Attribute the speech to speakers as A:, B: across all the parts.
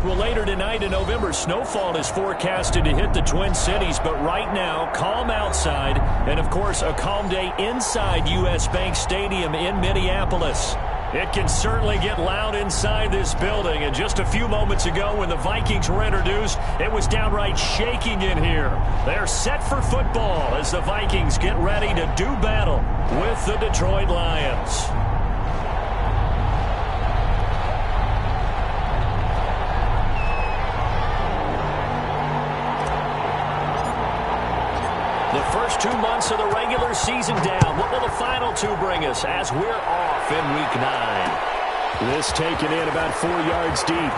A: Well, later tonight in November, snowfall is forecasted to hit the Twin Cities, but right now, calm outside, and of course, a calm day inside U.S. Bank Stadium in Minneapolis. It can certainly get loud inside this building, and just a few moments ago when the Vikings were introduced, it was downright shaking in here. They're set for football as the Vikings get ready to do battle with the Detroit Lions. The first 2 months of the regular season down. What will the final two bring us as we're off in Week 9? This taken in about 4 yards deep.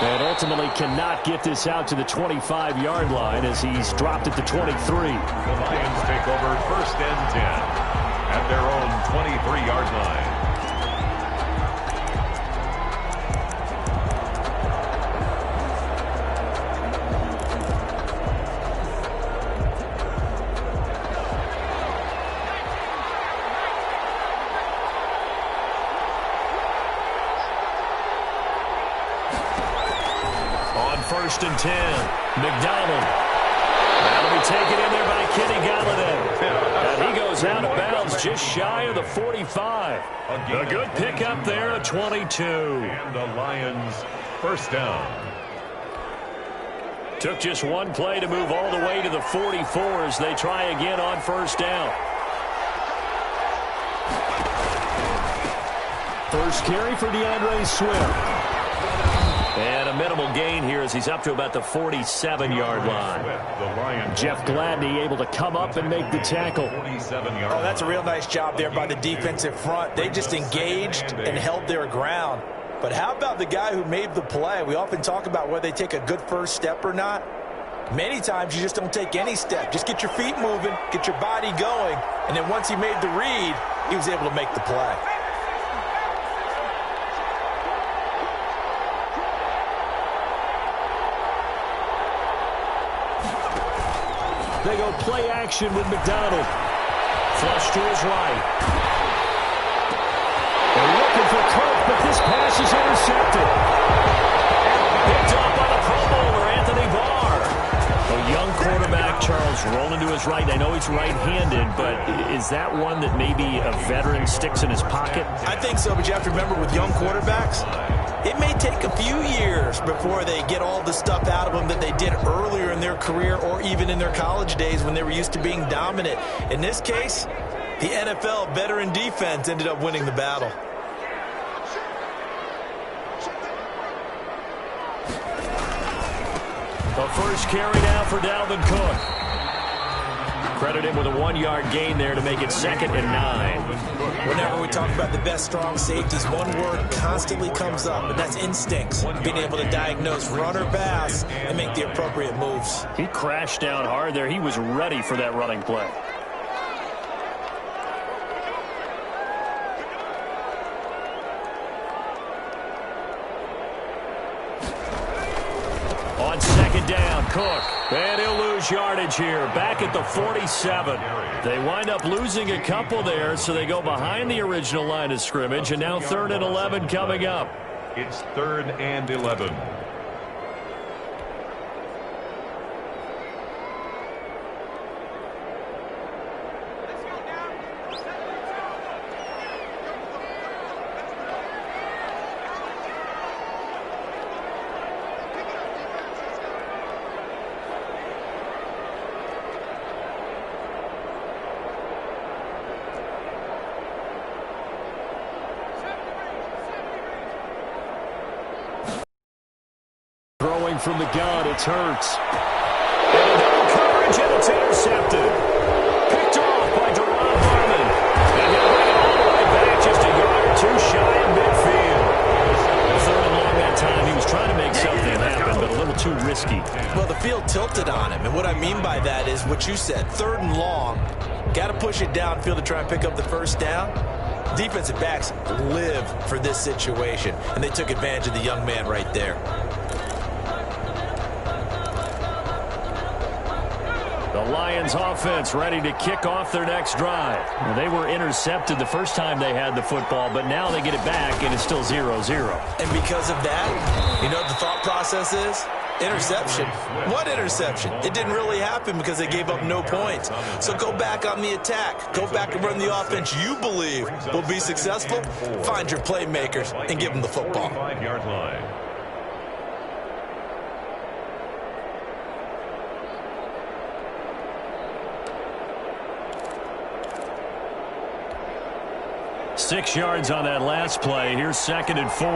A: And ultimately cannot get this out to the 25-yard line as he's dropped at the 23.
B: The Lions take over 1st and 10 at their own 23-yard line.
A: First and 10. McDonald. That'll be taken in there by Kenny Galladay. And he goes out of bounds just shy of the 45. A good pickup there at 22.
B: And the Lions first down.
A: Took just one play to move all the way to the 44 as they try again on first down. First carry for DeAndre Swift. And a minimal gain here as he's up to about the 47-yard line. Jeff Gladney able to come up and make the tackle.
C: Oh, that's a real nice job there by the defensive front. They just engaged and held their ground. But how about the guy who made the play? We often talk about whether they take a good first step or not. Many times you just don't take any step. Just get your feet moving, get your body going, and then once he made the read, he was able to make the play.
A: They go play action with McDonald. Flush to his right. They're looking for Cook, but this pass is intercepted. Picked off by the Pro Bowler, Anthony Barr. A young quarterback, Charles, rolling to his right. I know he's right-handed, but is that one that maybe a veteran sticks in his pocket?
C: I think so, but you have to remember with young quarterbacks, it may take a few years before they get all the stuff out of them that they did earlier in their career or even in their college days when they were used to being dominant. In this case, the NFL veteran defense ended up winning the battle.
A: The first carry now for Dalvin Cook. Credit him with a 1-yard gain there to make it 2nd and 9.
C: Whenever we talk about the best strong safeties, one word constantly comes up, and that's instincts. Being able to diagnose run or pass and make the appropriate moves.
A: He crashed down hard there. He was ready for that running play. On 2nd down, Cook. And he'll lose yardage here. Back at the 47. They wind up losing a couple there, so they go behind the original line of scrimmage. And now 3rd and 11 coming up.
B: It's 3rd and 11.
A: From the gun, it's Hurts. And a double coverage, and it's intercepted. Picked off by Deron Harmon. And he'll bring it all the way back just a yard or two shy of midfield. 3rd and long that time. He was trying to make something happen, but a little too risky.
C: Well, the field tilted on him, and what I mean by that is what you said. 3rd and long. Got to push it downfield to try and pick up the first down. Defensive backs live for this situation, and they took advantage of the young man right there.
A: The Lions offense ready to kick off their next drive. Well, they were intercepted the first time they had the football, but now they get it back, and it's still 0-0.
C: And because of that, you know what the thought process is? Interception. What interception? It didn't really happen because they gave up no points. So go back on the attack. Go back and run the offense you believe will be successful. Find your playmakers and give them the football.
B: 5-yard line.
A: Six yards on that last play. Here's 2nd and 4.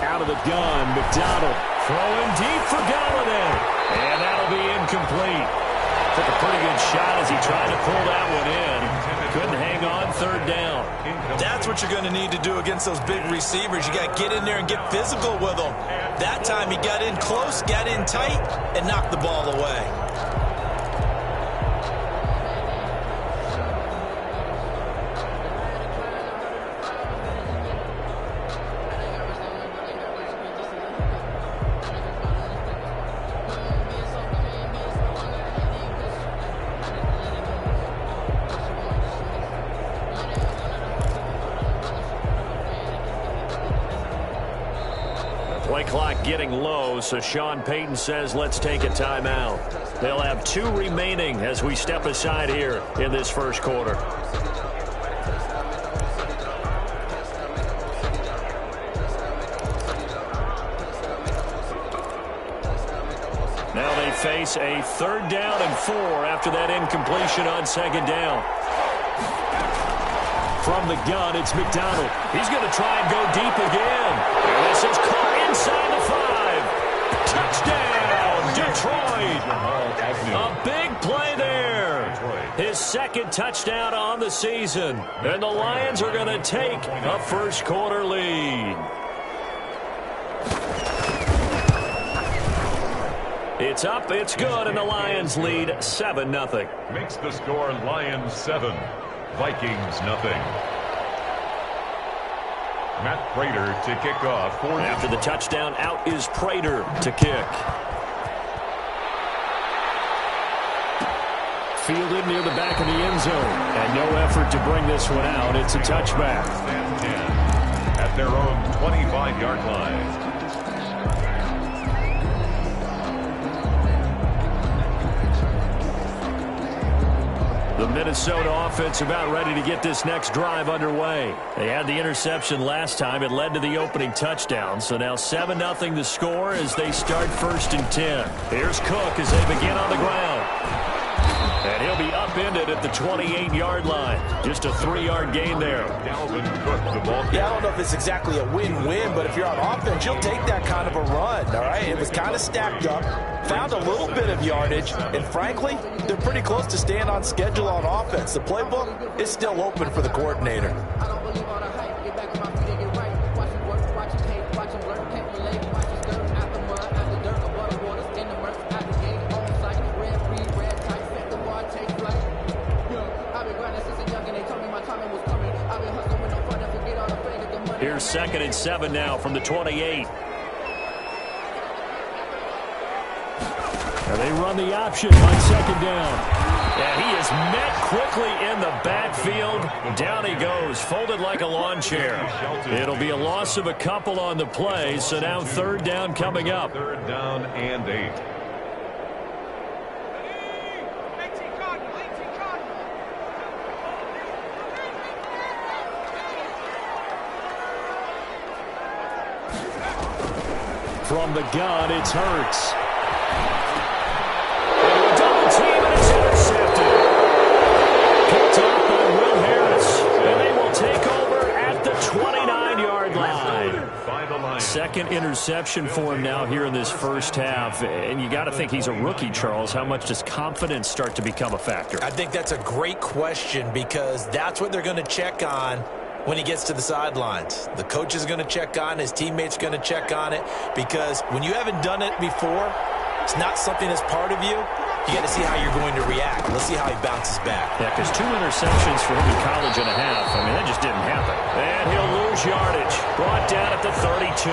A: Out of the gun, McDonald throwing deep for Galladay. And that'll be incomplete. Took a pretty good shot as he tried to pull that one in. Couldn't hang on 3rd down.
C: That's what you're going to need to do against those big receivers. You got to get in there and get physical with them. That time he got in close, got in tight, and knocked the ball away.
A: Play clock getting low, so Sean Payton says let's take a timeout. They'll have 2 remaining as we step aside here in this first quarter. Now they face a 3rd down and 4 after that incompletion on 2nd down. From the gun, it's McDonald. He's going to try and go deep again. And this is caught inside the 5. Touchdown, Detroit. A big play there. His 2nd touchdown on the season. And the Lions are going to take a first quarter lead. It's up, it's good, and the Lions lead 7-0.
B: Makes the score Lions 7. Vikings nothing. Matt Prater to kick off.
A: After the touchdown, out is Prater to kick. Fielded near the back of the end zone. And no effort to bring this one out. It's a touchback.
B: At their own 25-yard line.
A: The Minnesota offense about ready to get this next drive underway. They had the interception last time. It led to the opening touchdown. So now 7-0 the score as they start 1st and 10. Here's Cook as they begin on the ground. And he'll be upended at the 28-yard line. Just a 3-yard gain there.
C: Yeah, I don't know if it's exactly a win-win, but if you're on offense, you'll take that kind of a run, all right? It was kind of stacked up, found a little bit of yardage, and frankly, they're pretty close to staying on schedule on offense. The playbook is still open for the coordinator.
A: Here's 2nd and 7 now from the 28. And they run the option on 2nd down. And he is met quickly in the backfield. Down he goes, folded like a lawn chair. It'll be a loss of a couple on the play, so now 3rd down coming up.
B: 3rd down and 8.
A: From the gun, it's Hurts. And a double team, and it's intercepted. Picked up by Will Harris. And they will take over at the 29-yard line. 2nd interception for him now here in this first half. And you got to think he's a rookie, Charles. How much does confidence start to become a factor?
C: I think that's a great question because that's what they're going to check on when he gets to the sidelines. The coach is going to check on it. His teammates going to check on it because when you haven't done it before, it's not something that's part of you, you got to see how you're going to react. Let's see how he bounces back.
A: Yeah, because 2 interceptions for him in college and a half. I mean, that just didn't happen. And he'll lose yardage. Brought down at the 32.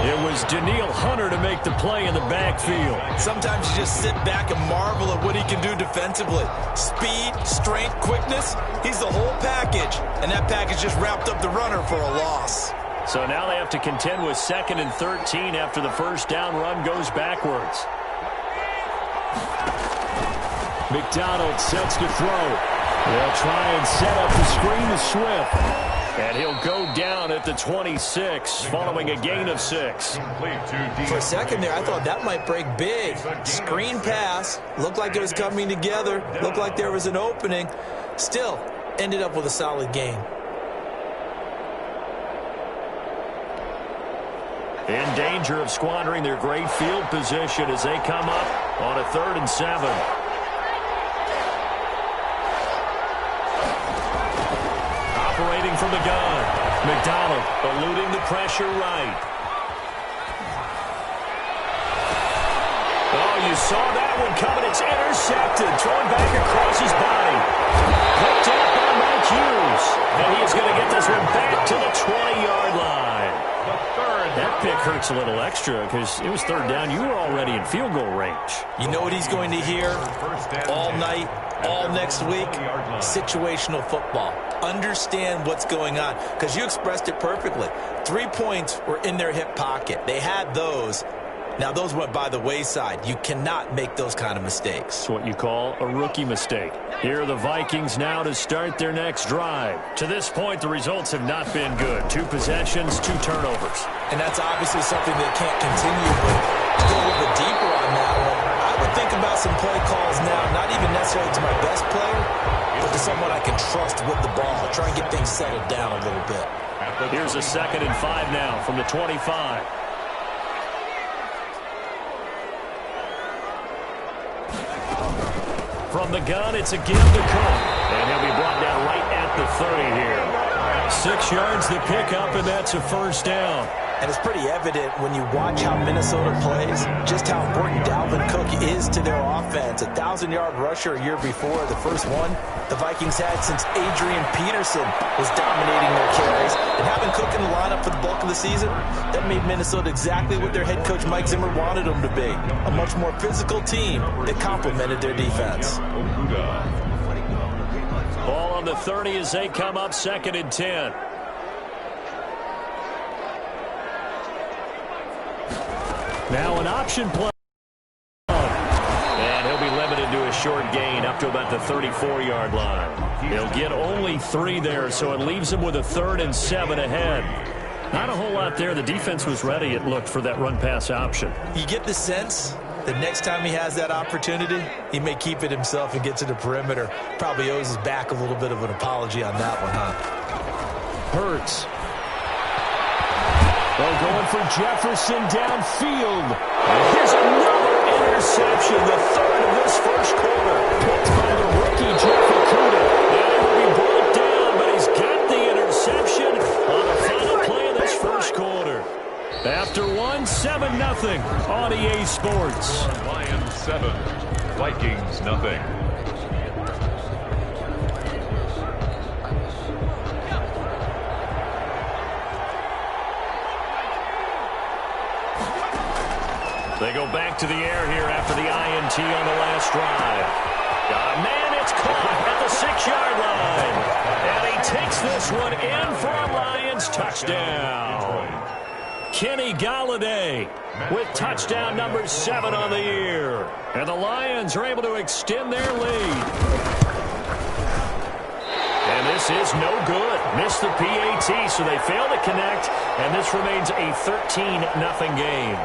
A: It was Danielle Hunter to make the play in the backfield.
C: Sometimes you just sit back and marvel at what he can do defensively. Speed, strength, quickness. He's the whole package. And that package just wrapped up the runner for a loss.
A: So now they have to contend with 2nd and 13 after the first down run goes backwards. McDonald sets to throw. They'll try and set up the screen to Swift. And he'll go down at the 26 following a gain of 6.
C: For a second there, I thought that might break big. Screen pass. Looked like it was coming together. Looked like there was an opening. Still, ended up with a solid gain.
A: In danger of squandering their great field position as they come up on a 3rd and 7. Operating from the gun. McDonald eluding the pressure right. Oh, you saw that one coming. It's intercepted. Throwing back across his body. Picked up by Mike Hughes. And he is going to get this one back to the 20-yard line. That pick hurts a little extra because it was 3rd down. You were already in field goal range.
C: You know what he's going to hear all night, all next week? Situational football. Understand what's going on because you expressed it perfectly. 3 points were in their hip pocket. They had those. Now, those went by the wayside. You cannot make those kind of mistakes.
A: It's what you call a rookie mistake. Here are the Vikings now to start their next drive. To this point, the results have not been good. 2 possessions, 2 turnovers.
C: And that's obviously something they can't continue with. To go a little bit deeper on that one, I would think about some play calls now, not even necessarily to my best player, but to someone I can trust with the ball. Try and get things settled down a little bit.
A: Here's a 2nd and 5 now from the 25. From the gun, it's a give to Cook. And he'll be brought down right at the 30 here. 6 yards to pick up, and that's a 1st down.
C: And it's pretty evident when you watch how Minnesota plays, just how important Dalvin Cook is to their offense. 1,000-yard rusher a year before, the first one the Vikings had since Adrian Peterson was dominating their carries. And having Cook in the lineup for the bulk of the season, that made Minnesota exactly what their head coach Mike Zimmer wanted them to be. A much more physical team that complemented their defense.
A: Ball on the 30 as they come up 2nd and 10. Now an option play. And he'll be limited to a short gain up to about the 34-yard line. He'll get only 3 there, so it leaves him with a 3rd and 7 ahead. Not a whole lot there. The defense was ready, it looked, for that run-pass option.
C: You get the sense that next time he has that opportunity, he may keep it himself and get to the perimeter. Probably owes his back a little bit of an apology on that one, huh?
A: Hurts. Well, going for Jefferson downfield. Here's another interception, the 3rd of this first quarter. Picked by the rookie, Jeff Okudah. And it will be brought down, but he's got the interception on the final play of this first quarter. After 7-0 on EA Sports.
B: Lions 7, Vikings nothing.
A: They go back to the air here after the INT on the last drive. Man, it's caught at the 6-yard line. And he takes this one in for a Lions touchdown. Kenny Golladay with touchdown number 7 on the year. And the Lions are able to extend their lead. And this is no good. Missed the PAT, so they fail to connect. And this remains a 13-0 game.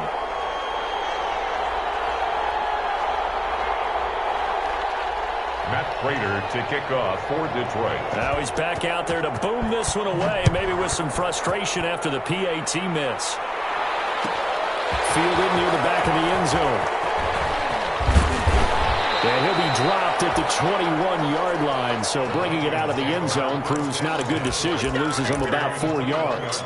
B: Matt Prater to kick off for Detroit.
A: Now he's back out there to boom this one away, maybe with some frustration after the PAT miss. Fielded near the back of the end zone. And he'll be dropped at the 21-yard line, so bringing it out of the end zone proves not a good decision, loses him about 4 yards.